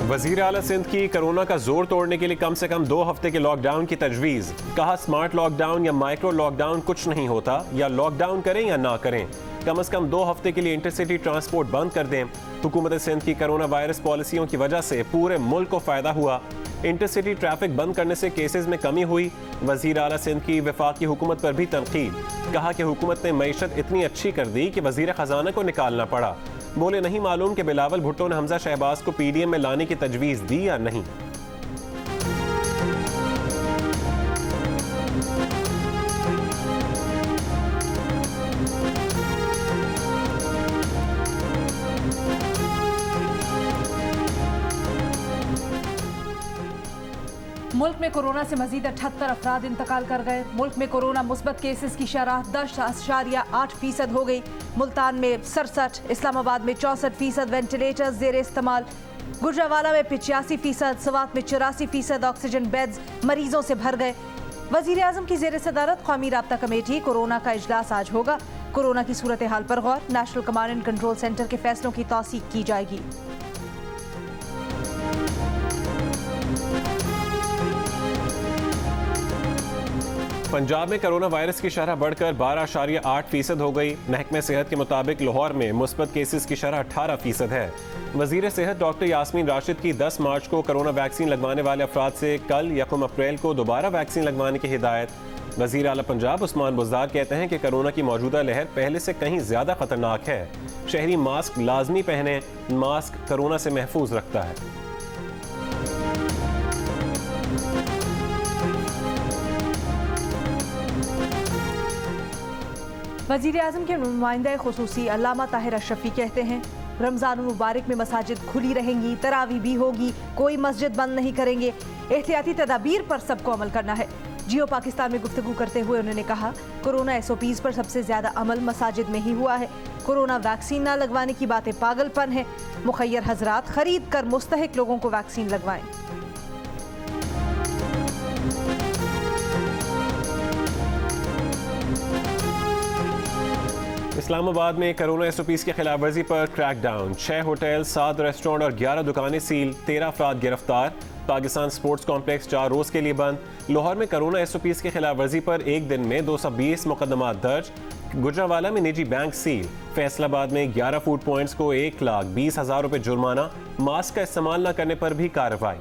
वज़ीर आला सिंध की कोरोना का जोर तोड़ने के लिए कम से कम 2 हफ्ते के लॉकडाउन की तजवीज़। कहा स्मार्ट लॉकडाउन या माइक्रो लॉकडाउन कुछ नहीं होता, या लॉकडाउन करें या ना करें, कम से कम 2 हफ्ते के लिए इंटरसिटी ट्रांसपोर्ट बंद कर दें। हुकूमत सिंध की कोरोना वायरस पॉलिसियों की वजह से पूरे मुल्क को फ़ायदा हुआ। इंटरसिटी ट्रैफिक बंद करने से केसेस में कमी हुई। वज़ीर आला सिंध की वफाकी हुकूमत पर भी तनकीद। कहा कि हुकूमत ने मईशत इतनी अच्छी कर दी कि वज़ीर ख़जाना को निकालना पड़ा। बोले नहीं मालूम कि बिलावल भुट्टो ने हमजा शहबाज को पीडीएम में लाने की तजवीज़ दी या नहीं। मुल्क में कोरोना से मजीद 78 अफराद इंतकाल कर गए। मुल्क में कोरोना मुस्बत केसेस की शरह 10.8% हो गई। मुल्तान में 67, इस्लामाबाद में 64% वेंटिलेटर्स जेर इस्तेमाल। गुजरावाला में 85%, सवात में 84% ऑक्सीजन बेड्स मरीजों से भर गए। वजीर आजम की जेर सदारत कौमी राब्ता कमेटी कोरोना का इजलास आज होगा। कोरोना की सूरत हाल पर गौर, national command and control centre के फैसलों की तौसीक की जाएगी। पंजाब में कोरोना वायरस की शरह बढ़कर 12.8% हो गई। महकमे सेहत के मुताबिक लाहौर में मुस्बत केसेस की शरह 18% है। वजीर सेहत डॉक्टर यास्मीन राशिद की 10 मार्च को कोरोना वैक्सीन लगवाने वाले अफराद से कल 1 अप्रैल को दोबारा वैक्सीन लगवाने की हिदायत। वजीर आला पंजाब उस्मान बुज़दार कहते हैं कि कोरोना की मौजूदा लहर पहले से कहीं ज़्यादा खतरनाक है। शहरी मास्क लाजमी पहने, मास्क कोरोना से महफूज रखता है। वज़ीर आज़म के नुमाइंदा खुसूसी अल्लामा ताहिर अशरफी कहते हैं रमज़ान मुबारक में मसाजिद खुली रहेंगी, तरावी भी होगी, कोई मस्जिद बंद नहीं करेंगे। एहतियाती तदाबीर पर सबको अमल करना है। जियो पाकिस्तान में गुफ्तगू करते हुए उन्होंने कहा कोरोना SOPs पर सबसे ज़्यादा अमल मसाजिद में ही हुआ है। कोरोना वैक्सीन ना लगवाने की बातें पागलपन है। मुखय्यर हजरात खरीद कर मुस्तहिक लोगों को वैक्सीन लगवाएं। इस्लामाबाद में कोरोना SOPs की खिलाफ वर्जी पर क्रैकडाउन। 6 होटल, 7 रेस्टोरेंट और 11 दुकानें सील, 13 अफराद गिरफ्तार। पाकिस्तान स्पोर्ट्स कॉम्प्लेक्स 4 रोज़ के लिए बंद। लाहौर में कोरोना SOPs की खिलाफ वर्जी पर एक दिन में 220 मुकदमात दर्ज। गुजरावाला में निजी बैंक सील। फैसलाबाद में 11 फूड पॉइंट्स को 1,20,000 रुपये जुर्माना। मास्क का इस्तेमाल न करने पर भी कार्रवाई।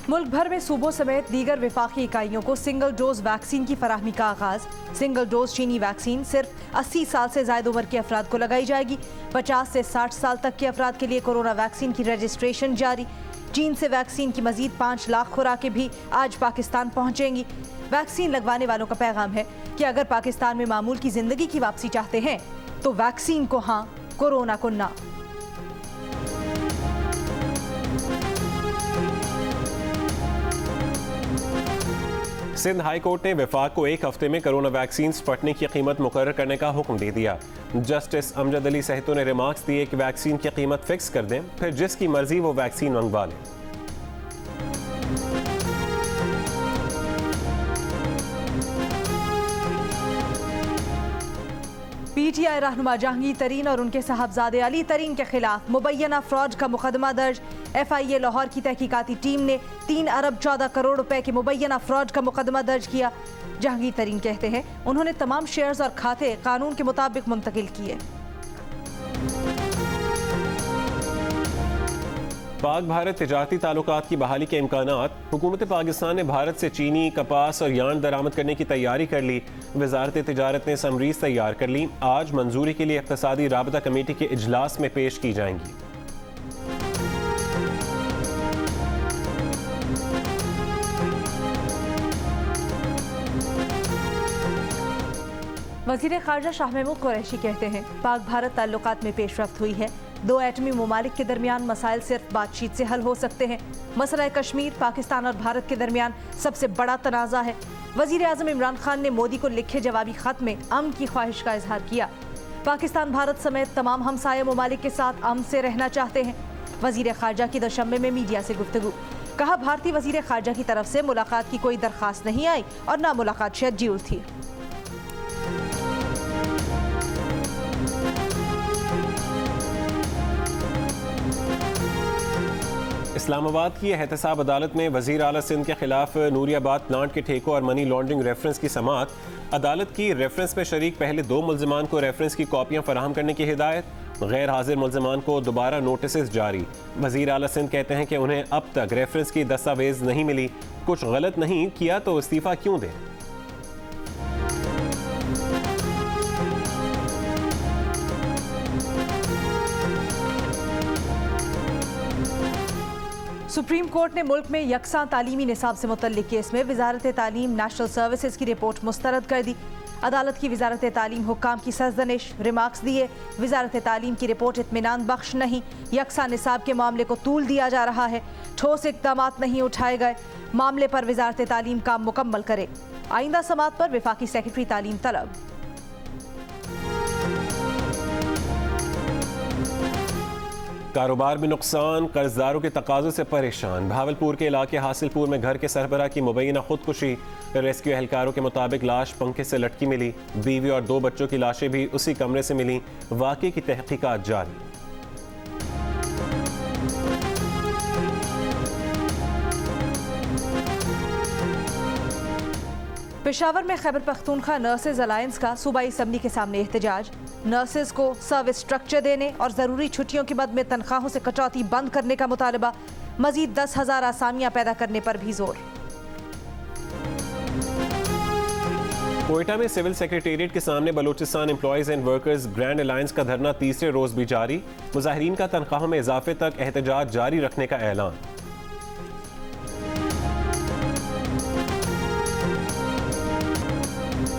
मुल्क भर में सूबों समेत दीगर विफाकी इकाइयों को सिंगल डोज वैक्सीन की फराहमी का आगाज। सिंगल डोज चीनी वैक्सीन सिर्फ 80 साल से ज़ायद उम्र के अफराद को लगाई जाएगी। 50 से 60 साल तक के अफराद के लिए कोरोना वैक्सीन की रजिस्ट्रेशन जारी। चीन से वैक्सीन की मजीद 5 लाख खुराकें भी आज पाकिस्तान पहुँचेंगी। वैक्सीन लगवाने वालों का पैगाम है कि अगर पाकिस्तान में मामूल की जिंदगी की वापसी चाहते हैं तो वैक्सीन को हाँ, कोरोना को ना। सिंध हाई कोर्ट ने वफाक को 1 हफ्ते में कोरोना वैक्सीन स्पुतनिक की कीमत मुकर्रर करने का हुक्म दे दिया। जस्टिस अमजद अली सहतो ने रिमार्क्स दिए कि वैक्सीन की कीमत फिक्स कर दें, फिर जिसकी मर्जी वो वैक्सीन मंगवा लें। PTI रहनुमा जहांगीर तरीन और उनके साहबजादे अली तरीन के खिलाफ मुबैना फ्रॉड का मुकदमा दर्ज। FIA लाहौर की तहकीकाती टीम ने 3 अरब 14 करोड़ रुपए के मुबैना फ्रॉड का मुकदमा दर्ज किया। जहांगीर तरीन कहते हैं उन्होंने तमाम शेयर्स और खाते कानून के मुताबिक मुंतकिल किए। पाक भारत तिजारती ताल्लुकात की बहाली के इम्कानात। हुकूमत पाकिस्तान ने भारत से चीनी, कपास और यार्न दरामद करने की तैयारी कर ली। वजारत तिजारत ने समरीज तैयार कर ली। आज मंजूरी के लिए इक़्तिसादी राबता कमेटी के इजलास में पेश की जाएंगी। वज़ीर ख़ारजा शाह महमूद कुरैशी कहते हैं पाक भारत ताल्लुकात में पेशरफ्त हुई है। 2 एटमी ममालिक के दरमियान मसाइल सिर्फ बातचीत से हल हो सकते हैं। मसला कश्मीर पाकिस्तान और भारत के दरमियान सबसे बड़ा तनाज़ा है। वज़ीर आज़म इमरान खान ने मोदी को लिखे जवाबी ख़त में अमन की ख्वाहिश का इजहार किया। पाकिस्तान भारत समेत तमाम हमसाया ममालिक के साथ अमन से रहना चाहते हैं। वज़ीर ख़ारजा की दोशंबे में मीडिया से गुफ्तगू। कहा भारतीय वजीर खारजा की तरफ से मुलाकात की कोई दरखास्त नहीं आई और ना मुलाकात शेड्यूल थी। इस्लामाबाद की एहतसाब अदालत में वजीर आला सिंध के खिलाफ नूरियाबाद प्लांट के ठेकों और मनी लॉन्ड्रिंग रेफरेंस की समाअत। अदालत की रेफरेंस में शरीक पहले 2 मुल्जिमान को रेफरेंस की कॉपियां फराहम करने की हिदायत। गैर हाजिर मुल्जिमान को दोबारा नोटिस जारी। वजीर आला सिंध कहते हैं कि उन्हें अब तक रेफरेंस की दस्तावेज नहीं मिली। कुछ गलत नहीं किया तो इस्तीफा क्यों दें। सुप्रीम कोर्ट ने मुल्क में यकसा तालीमी निसाब से मुतल्लिक केस में वजारत तालीम नेशनल सर्विसेज की रिपोर्ट मुस्तरद कर दी। अदालत की वजारत तालीम हुक्काम की सरजनिश रिमार्क्स दिए। वजारत तालीम की रिपोर्ट इत्मीनान बख्श नहीं, यकसा निसाब के मामले को तूल दिया जा रहा है, ठोस इक़दाम नहीं उठाए गए। मामले पर वजारत तालीम काम मुकम्मल करे। आइंदा समात पर वफाकी सेक्रेटरी तालीम तलब। कारोबार में नुकसान, कर्जदारों के तकाज़ों से परेशान। भावलपुर के इलाके हासिलपुर में घर के सरबराह की मुबैना खुदकुशी। रेस्क्यू एहलकारों के मुताबिक लाश पंखे से लटकी मिली। बीवी और 2 बच्चों की लाशें भी उसी कमरे से मिली। वाक़े की तहकीकात जारी। पेशावर में खैबर पख्तूनख्वा नर्सेज अलायंस का सूबाई असम्बली के सामने एहतजाज। नर्सेज को सर्विस स्ट्रक्चर देने और ज़रूरी छुट्टियों के बद में तनख्वाहों से कटौती बंद करने का मुतालबा। मजीद 10,000 आसामियां पैदा करने पर भी जोर। कोयटा में सिविल सेक्रेटेरिएट के सामने Balochistan employees and workers grand alliance का धरना तीसरे रोज भी जारी। मुजाहिरीन का तनख्वाहों में इजाफे तक एहतजाज जारी रखने का ऐलान।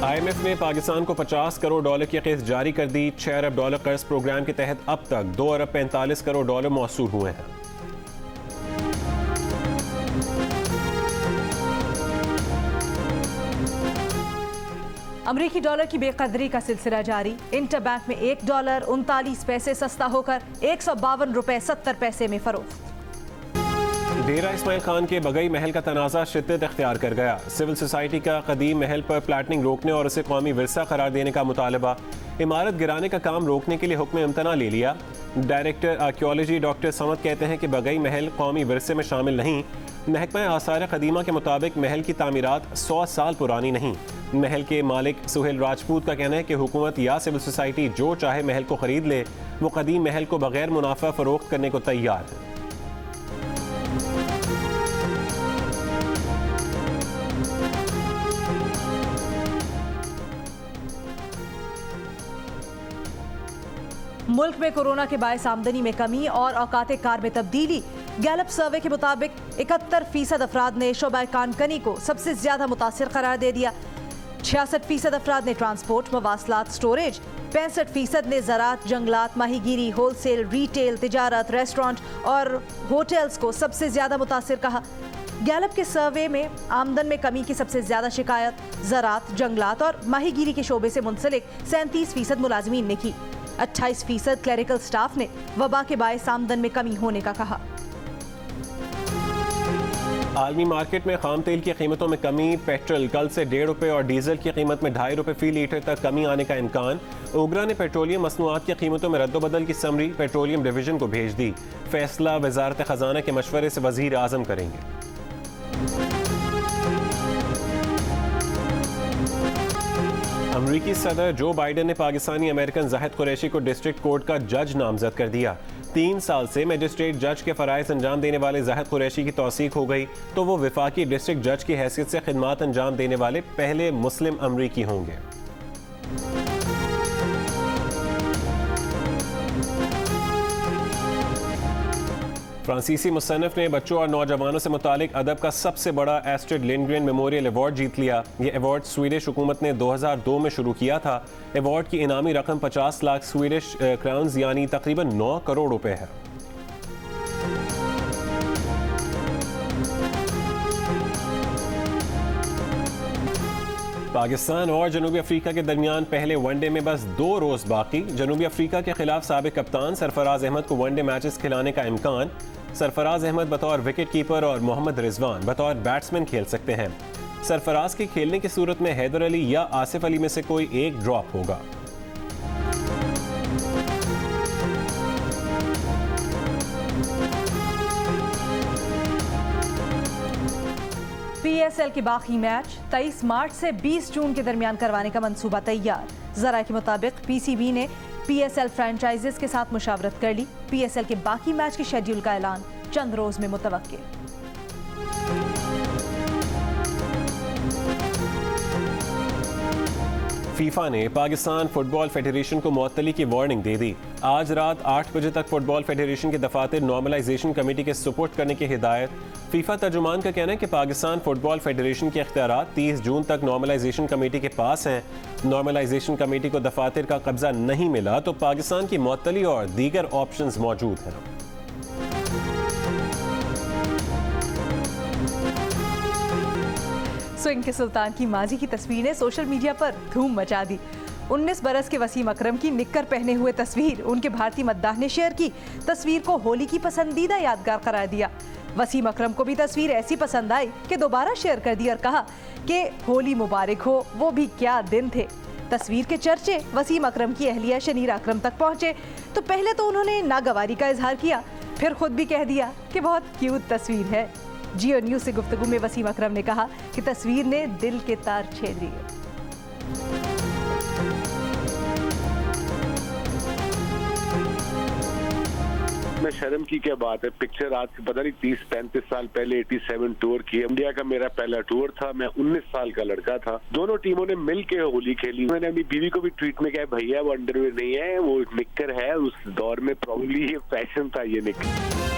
IMF ने पाकिस्तान को $50 करोड़ की किस्त जारी कर दी। $6 अरब कर्ज प्रोग्राम के तहत अब तक $2 अरब 45 करोड़ मौसूल हुए हैं। अमरीकी डॉलर की बेकदरी का सिलसिला जारी। इंटरबैंक में $1 39 पैसे सस्ता होकर $152.70 में फरोख्त। डेरा इस्माइल खान के बगई महल का तनाज़ा शिद्दत इख्तियार कर गया। सिविल सोसाइटी का कदीम महल पर प्लाटनिंग रोकने और उसे कौमी विरसा करार देने का मुतालबा। इमारत गिराने का काम रोकने के लिए हुक्म इम्तना ले लिया। डायरेक्टर आर्कियोलॉजी डॉक्टर समद कहते हैं कि बगई महल कौमी विरसे में शामिल नहीं। महकमा आसार कदीमा के मुताबिक महल की तामीरात 100 साल पुरानी नहीं। महल के मालिक सुहेल राजपूत का कहना है कि हुकूमत या सिविल सोसाइटी जो चाहे महल को खरीद ले, वो कदीम महल को बगैर मुनाफा फरोख्त करने को तैयार है। मुल्क में कोरोना के बायस आमदनी में कमी और औकात कार में तब्दीली। गैलप सर्वे के मुताबिक 71% अफराद ने शोबा कानकनी को सबसे ज्यादा मुतासिर करार दे दिया। 66% अफराद ने ट्रांसपोर्ट, मवासलात, स्टोरेज, 65% ने ज़राअत, जंगलात, माहीगीरी, होलसेल, रिटेल, तिजारत, रेस्टोरेंट और होटल्स को सबसे ज्यादा मुतासिर कहा। गैलप के सर्वे में आमदन में कमी की सबसे ज्यादा शिकायत ज़राअत, जंगलात और माहीगीरी के शोबे से मुंसलिक 37% मुलाजमीन ने की। 28% क्लरिकल स्टाफ ने वबा के बायस आमदन में कमी होने का कहा। आलमी मार्केट में खाम तेल की कीमतों में कमी। पेट्रोल कल से ₹1.5 और डीजल की कीमत में ₹2.5 फी लीटर तक कमी आने का इम्कान। ओगरा ने पेट्रोलियम मसनूआत की कीमतों में रद्दोबदल की समरी पेट्रोलियम डिवीजन को भेज दी। फैसला वजारत खजाना के मशवरे से वजीर आजम करेंगे। अमरीकी सदर जो बाइडन ने पाकिस्तानी अमेरिकन जाहिद कुरैशी को डिस्ट्रिक्ट कोर्ट का जज नामजद कर दिया। 3 साल से मजिस्ट्रेट जज के फराइज अंजाम देने वाले जाहिद कुरैशी की तौसीक हो गई तो वो विफाकी डिस्ट्रिक्ट जज की हैसियत से खिदमात अंजाम देने वाले पहले मुस्लिम अमरीकी होंगे। फ्रांसीसी मुसन्निफ ने बच्चों और नौजवानों से मुतालिक अदब का सबसे बड़ा एस्ट्रिड लिंडग्रेन मेमोरियल अवार्ड जीत लिया। ये अवार्ड स्वीडिश हुकूमत ने 2002 में शुरू किया था। अवार्ड की इनामी रकम 50 लाख स्वीडिश क्राउन्स यानी तकरीबन 9 करोड़ रुपए है। पाकिस्तान और जनूबी अफ्रीका के दरमियान पहले वनडे में बस 2 रोज बाकी। जनूबी अफ्रीका के खिलाफ साबिक कप्तान सरफराज अहमद को वनडे मैचेस खिलाने का इम्कान। सरफराज अहमद बतौर विकेट कीपर और मोहम्मद रिजवान बतौर बैट्समैन खेल सकते हैं। सरफराज के खेलने की सूरत में हैदर अली या आसिफ अली में से कोई एक ड्रॉप होगा। पीएसएल के बाकी मैच 23 मार्च से 20 जून के दरमियान करवाने का मंसूबा तैयार। जरा के मुताबिक पीसीबी ने पीएसएल फ्रेंचाइजीज के साथ मुशावरत कर ली। पीएसएल के बाकी मैच के शेड्यूल का ऐलान चंद रोज में मुतवक्किल। फीफा ने पाकिस्तान फुटबॉल फेडरेशन को मुअत्तली की वार्निंग दे दी। आज रात 8 बजे तक फुटबॉल फेडरेशन के दफातर नॉर्मलाइजेशन कमेटी के सुपुर्द करने की हिदायत। फीफा तर्जुमान का कहना है कि पाकिस्तान फुटबॉल फेडरेशन के इख्तियारात 30 जून तक नॉर्मलाइजेशन कमेटी के पास हैं। नॉर्मलाइजेशन कमेटी को दफातर का कब्जा नहीं मिला तो पाकिस्तान की मुअत्तली और दीगर ऑप्शंस मौजूद हैं। स्विंग के सुल्तान की माजी की तस्वीर ने सोशल मीडिया पर धूम मचा दी। 19 बरस के वसीम अकरम की निक्कर पहने हुए तस्वीर उनके भारतीय मद्दाह ने शेयर की। तस्वीर को होली की पसंदीदा यादगार करार दिया। वसीम अकरम को भी तस्वीर ऐसी पसंद आई कि दोबारा शेयर कर दी और कहा कि होली मुबारक हो, वो भी क्या दिन थे। तस्वीर के चर्चे वसीम अकरम की अहलिया शनीरा अकरम तक पहुंचे तो पहले तो उन्होंने नागवारी का इजहार किया, फिर खुद भी कह दिया कि बहुत क्यूट तस्वीर है। जियो न्यूज से गुफ्तगू में वसीम अकरम ने कहा कि तस्वीर ने दिल के तार छेद दिए। में शर्म की क्या बात है। पिक्चर आज से पता नहीं 30-35 साल पहले 87 टूर की। इंडिया का मेरा पहला टूर था। मैं 19 साल का लड़का था। दोनों टीमों ने मिल के होली खेली। मैंने अपनी बीवी को भी ट्वीट में कहा, भैया वो अंडरवेयर नहीं है, वो निक्कर है। उस दौर में प्रॉब्ली ये फैशन था, ये निक्कर।